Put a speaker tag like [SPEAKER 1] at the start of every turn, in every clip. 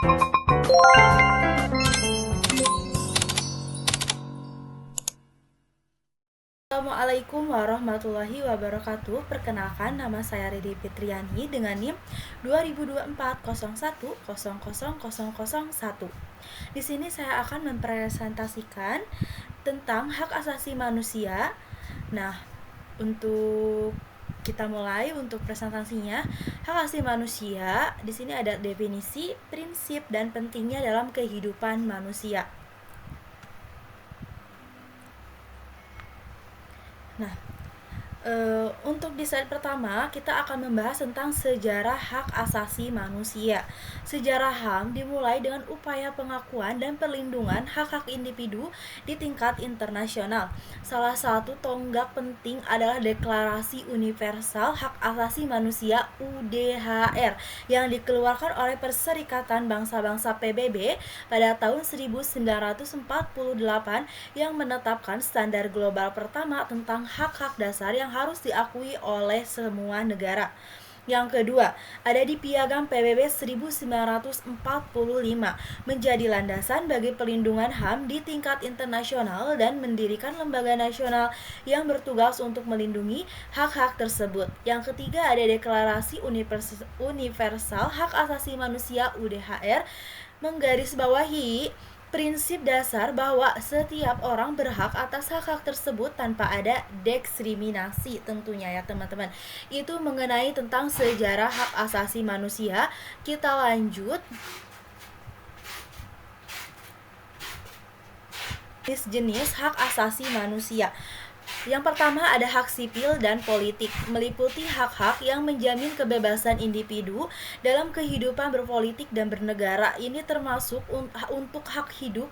[SPEAKER 1] Assalamualaikum warahmatullahi wabarakatuh. Perkenalkan, nama saya Ridi Fitriani dengan NIM 202401000001. Di sini saya akan mempresentasikan tentang hak asasi manusia. Nah, untuk kita mulai untuk presentasinya, hak asasi manusia di sini ada definisi, prinsip, dan pentingnya dalam kehidupan manusia. Nah, untuk di slide pertama kita akan membahas tentang sejarah hak asasi manusia. Sejarah HAM dimulai dengan upaya pengakuan dan perlindungan hak-hak individu di tingkat internasional. Salah satu tonggak penting adalah Deklarasi Universal Hak Asasi Manusia UDHR yang dikeluarkan oleh Perserikatan Bangsa-Bangsa PBB pada tahun 1948 yang menetapkan standar global pertama tentang hak-hak dasar yang harus diakui oleh semua negara. Yang kedua, ada di Piagam PBB 1945 menjadi landasan bagi perlindungan HAM di tingkat internasional dan mendirikan lembaga nasional yang bertugas untuk melindungi hak-hak tersebut. Yang ketiga, ada Deklarasi Universal Hak Asasi Manusia UDHR menggarisbawahi prinsip dasar bahwa setiap orang berhak atas hak-hak tersebut tanpa ada diskriminasi tentunya ya teman-teman. Itu mengenai tentang sejarah hak asasi manusia. Kita lanjut. Jenis hak asasi manusia. Yang pertama ada hak sipil dan politik, meliputi hak-hak yang menjamin kebebasan individu dalam kehidupan berpolitik dan bernegara. Ini termasuk untuk hak hidup,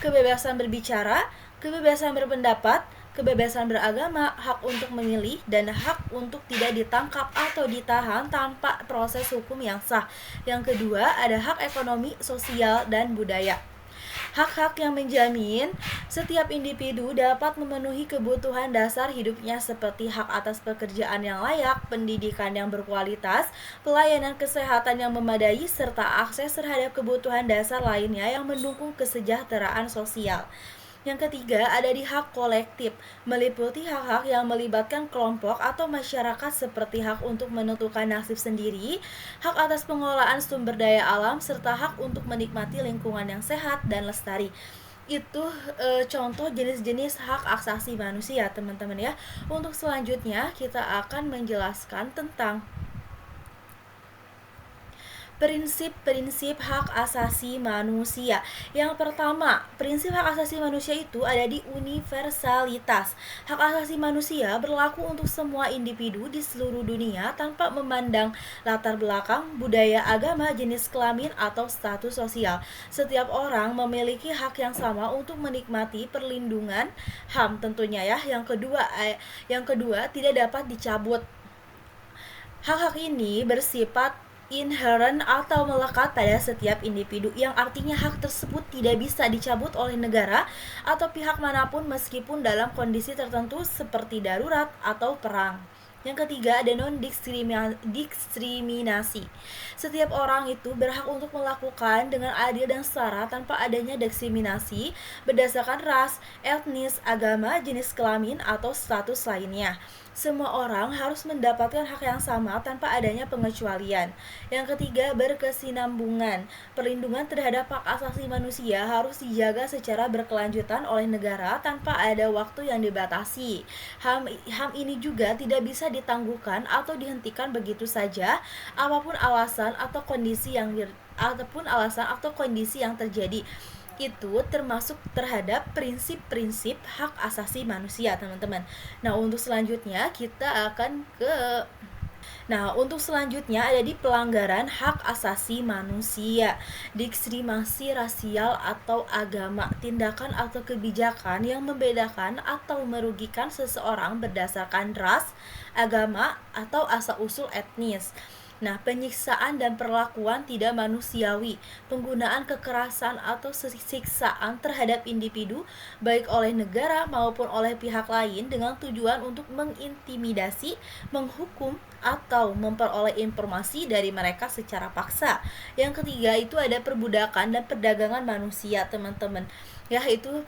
[SPEAKER 1] kebebasan berbicara, kebebasan berpendapat, kebebasan beragama, hak untuk memilih, dan hak untuk tidak ditangkap atau ditahan tanpa proses hukum yang sah. Yang kedua ada hak ekonomi, sosial, dan budaya. Hak-hak yang menjamin setiap individu dapat memenuhi kebutuhan dasar hidupnya seperti hak atas pekerjaan yang layak, pendidikan yang berkualitas, pelayanan kesehatan yang memadai, serta akses terhadap kebutuhan dasar lainnya yang mendukung kesejahteraan sosial. Yang ketiga ada di hak kolektif, meliputi hak-hak yang melibatkan kelompok atau masyarakat seperti hak untuk menentukan nasib sendiri, hak atas pengelolaan sumber daya alam, serta hak untuk menikmati lingkungan yang sehat dan lestari. Itu contoh jenis-jenis hak asasi manusia teman-teman ya. Untuk selanjutnya kita akan menjelaskan tentang prinsip-prinsip hak asasi manusia. Yang pertama, prinsip hak asasi manusia itu ada di universalitas. Hak asasi manusia berlaku untuk semua individu di seluruh dunia tanpa memandang latar belakang, budaya, agama, jenis kelamin, atau status sosial. Setiap orang memiliki hak yang sama untuk menikmati perlindungan HAM tentunya ya. Yang kedua tidak dapat dicabut. Hak-hak ini bersifat inherent atau melekat pada setiap individu, yang artinya hak tersebut tidak bisa dicabut oleh negara atau pihak manapun meskipun dalam kondisi tertentu seperti darurat atau perang. Yang ketiga ada non-diskriminasi. Setiap orang itu berhak untuk melakukan dengan adil dan setara tanpa adanya diskriminasi berdasarkan ras, etnis, agama, jenis kelamin, atau status lainnya. Semua orang harus mendapatkan hak yang sama tanpa adanya pengecualian. Yang ketiga, berkesinambungan. Perlindungan terhadap hak asasi manusia harus dijaga secara berkelanjutan oleh negara tanpa ada waktu yang dibatasi. HAM ini juga tidak bisa ditangguhkan atau dihentikan begitu saja, apapun alasan atau kondisi yang terjadi. Itu termasuk terhadap prinsip-prinsip hak asasi manusia teman-teman. Untuk selanjutnya ada di pelanggaran hak asasi manusia, diskriminasi rasial atau agama, tindakan atau kebijakan yang membedakan atau merugikan seseorang berdasarkan ras, agama, atau asal-usul etnis. Penyiksaan dan perlakuan tidak manusiawi, penggunaan kekerasan atau siksaan terhadap individu baik oleh negara maupun oleh pihak lain dengan tujuan untuk mengintimidasi, menghukum, atau memperoleh informasi dari mereka secara paksa. Yang ketiga itu ada perbudakan dan perdagangan manusia, teman-teman. Ya, itu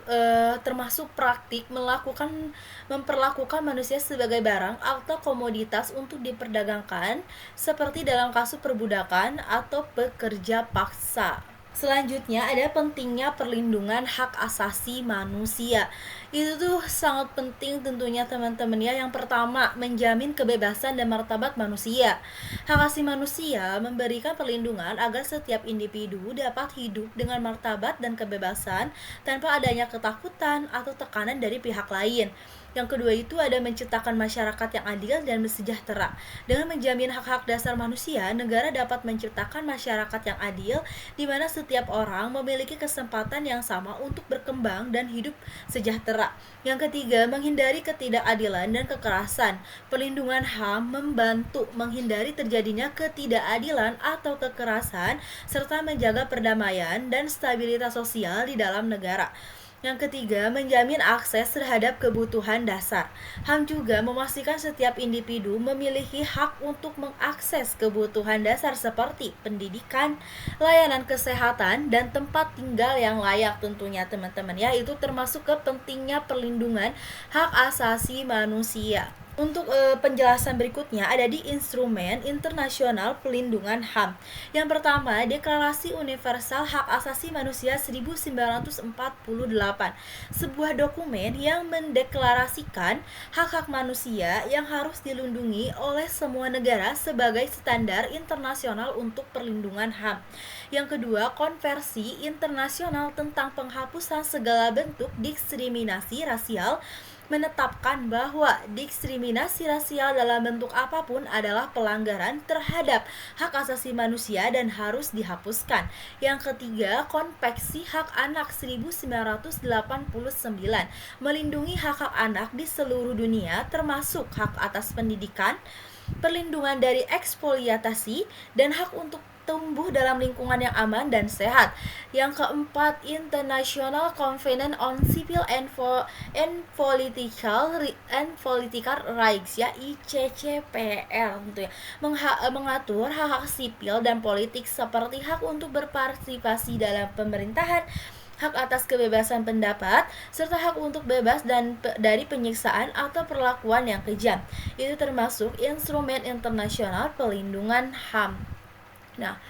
[SPEAKER 1] termasuk praktik memperlakukan manusia sebagai barang atau komoditas untuk diperdagangkan, seperti dalam kasus perbudakan atau pekerja paksa. Selanjutnya ada pentingnya perlindungan hak asasi manusia. Itu tuh sangat penting tentunya, teman-teman ya. Yang pertama, menjamin kebebasan dan martabat manusia. Hak asasi manusia memberikan perlindungan agar setiap individu dapat hidup dengan martabat dan kebebasan tanpa adanya ketakutan atau tekanan dari pihak lain. Yang kedua itu ada menciptakan masyarakat yang adil dan sejahtera. Dengan menjamin hak-hak dasar manusia, negara dapat menciptakan masyarakat yang adil di mana setiap orang memiliki kesempatan yang sama untuk berkembang dan hidup sejahtera. Yang ketiga, menghindari ketidakadilan dan kekerasan. Perlindungan HAM membantu menghindari terjadinya ketidakadilan atau kekerasan serta menjaga perdamaian dan stabilitas sosial di dalam negara. Yang ketiga, menjamin akses terhadap kebutuhan dasar. HAM juga memastikan setiap individu memiliki hak untuk mengakses kebutuhan dasar seperti pendidikan, layanan kesehatan, dan tempat tinggal yang layak tentunya, teman-teman ya. Itu termasuk ke pentingnya perlindungan hak asasi manusia. Untuk penjelasan berikutnya ada di Instrumen Internasional Pelindungan HAM. Yang pertama, Deklarasi Universal Hak Asasi Manusia 1948, sebuah dokumen yang mendeklarasikan hak-hak manusia yang harus dilindungi oleh semua negara sebagai standar internasional untuk perlindungan HAM. Yang kedua, Konvensi Internasional tentang Penghapusan Segala Bentuk Diskriminasi Rasial menetapkan bahwa diskriminasi rasial dalam bentuk apapun adalah pelanggaran terhadap hak asasi manusia dan harus dihapuskan. Yang ketiga, Konvensi Hak Anak 1989 melindungi hak-hak anak di seluruh dunia termasuk hak atas pendidikan, perlindungan dari eksploitasi, dan hak untuk tumbuh dalam lingkungan yang aman dan sehat. Yang keempat, International Covenant on Civil and Political Rights ya, ICCPR gitu ya, mengatur hak-hak sipil dan politik seperti hak untuk berpartisipasi dalam pemerintahan, hak atas kebebasan pendapat, serta hak untuk bebas dari penyiksaan atau perlakuan yang kejam. Itu termasuk Instrumen Internasional Pelindungan HAM. Nah,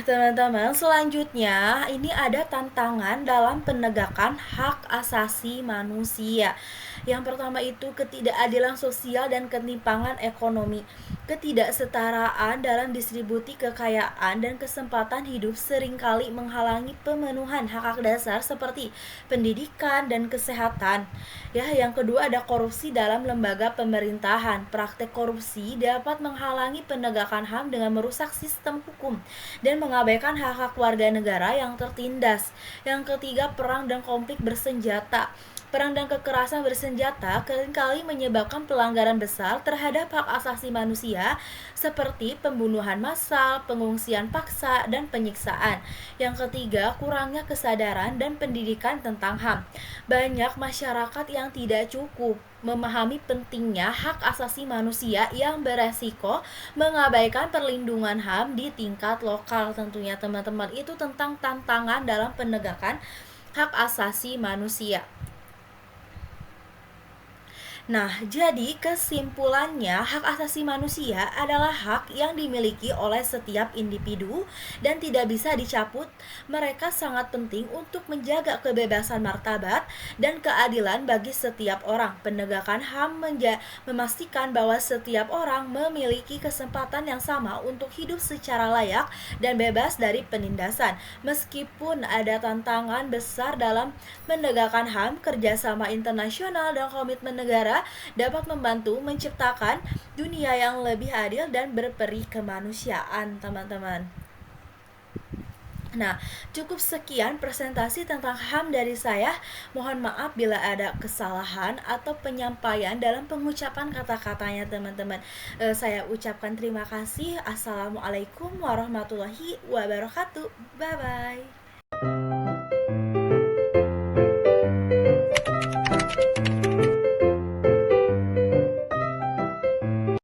[SPEAKER 1] teman-teman, selanjutnya ini ada tantangan dalam penegakan hak asasi manusia. Yang pertama itu ketidakadilan sosial dan ketimpangan ekonomi. Ketidaksetaraan dalam distribusi kekayaan dan kesempatan hidup seringkali menghalangi pemenuhan hak-hak dasar seperti pendidikan dan kesehatan. Ya, yang kedua ada korupsi dalam lembaga pemerintahan. Praktek korupsi dapat menghalangi penegakan HAM dengan merusak sistem hukum dan mengabaikan hak-hak warga negara yang tertindas. Yang ketiga, perang dan konflik bersenjata. Perang dan kekerasan bersenjata seringkali menyebabkan pelanggaran besar terhadap hak asasi manusia seperti pembunuhan massal, pengungsian paksa, dan penyiksaan. Yang ketiga, kurangnya kesadaran dan pendidikan tentang HAM. Banyak masyarakat yang tidak cukup memahami pentingnya hak asasi manusia yang beresiko mengabaikan perlindungan HAM di tingkat lokal tentunya, teman-teman. Itu tentang tantangan dalam penegakan hak asasi manusia. Nah, jadi kesimpulannya, hak asasi manusia adalah hak yang dimiliki oleh setiap individu dan tidak bisa dicabut. Mereka sangat penting untuk menjaga kebebasan martabat dan keadilan bagi setiap orang. Penegakan HAM memastikan bahwa setiap orang memiliki kesempatan yang sama untuk hidup secara layak dan bebas dari penindasan. Meskipun ada tantangan besar dalam menegakkan HAM, kerjasama internasional dan komitmen negara dapat membantu menciptakan dunia yang lebih adil dan berperi kemanusiaan, teman-teman. Nah, cukup sekian presentasi tentang HAM dari saya. Mohon maaf bila ada kesalahan atau penyampaian dalam pengucapan kata-katanya, teman-teman. Saya ucapkan terima kasih. Assalamualaikum warahmatullahi wabarakatuh. Bye-bye.